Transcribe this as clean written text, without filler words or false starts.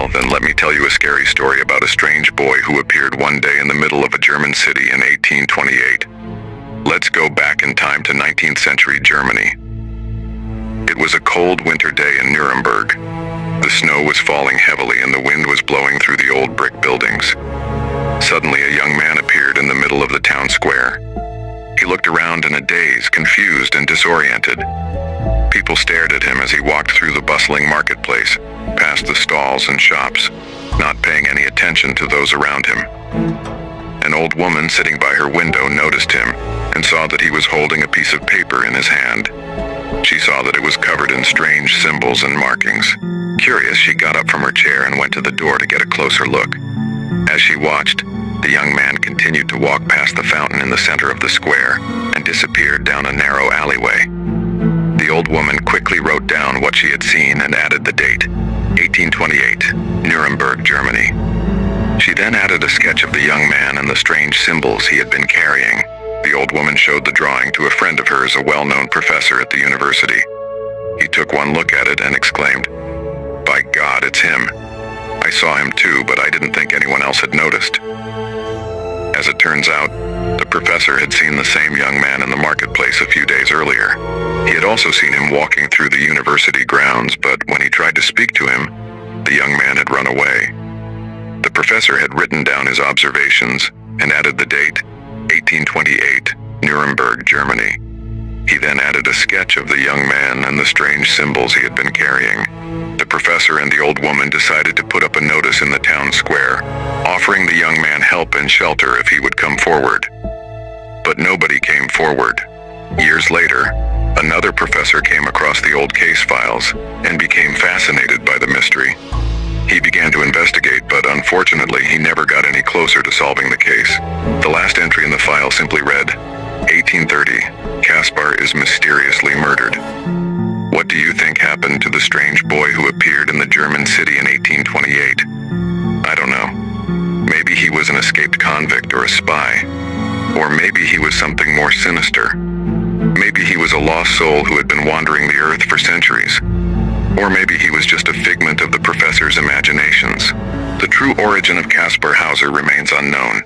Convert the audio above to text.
Well, then let me tell you a scary story about a strange boy who appeared one day in the middle of a German city in 1828. Let's go back in time to 19th century Germany. It was a cold winter day in Nuremberg. The snow was falling heavily and the wind was blowing through the old brick buildings. Suddenly, a young man appeared in the middle of the town square. He looked around in a daze, confused and disoriented. People stared at him as he walked through the bustling marketplace, past the stalls and shops, not paying any attention to those around him. An old woman sitting by her window noticed him and saw that he was holding a piece of paper in his hand. She saw that it was covered in strange symbols and markings. Curious, she got up from her chair and went to the door to get a closer look. As she watched, the young man continued to walk past the fountain in the center of the square and disappeared down a narrow alleyway. The old woman quickly wrote down what she had seen and added the date, 1828, Nuremberg, Germany. She then added a sketch of the young man and the strange symbols he had been carrying. The old woman showed the drawing to a friend of hers, a well-known professor at the university. He took one look at it and exclaimed, "By God, it's him. I saw him too, but I didn't think anyone else had noticed." As it turns out, the professor had seen the same young man in the marketplace a few days earlier. He had also seen him walking through the university grounds, but when he tried to speak to him, the young man had run away. The professor had written down his observations and added the date, 1828, Nuremberg, Germany. He then added a sketch of the young man and the strange symbols he had been carrying. The professor and the old woman decided to put up a notice in the town square, offering the young man help and shelter if he would come forward. But nobody came forward. Years later, another professor came across the old case files and became fascinated by the mystery. He began to investigate, but unfortunately, he never got any closer to solving the case. The last entry in the file simply read, 1830, Kaspar is mysteriously murdered. What do you think happened to the strange boy who appeared in the German city in 1828? I don't know. Maybe he was an escaped convict or a spy. Or maybe he was something more sinister. Maybe he was a lost soul who had been wandering the earth for centuries. Or maybe he was just a figment of the professor's imaginations. The true origin of Kaspar Hauser remains unknown.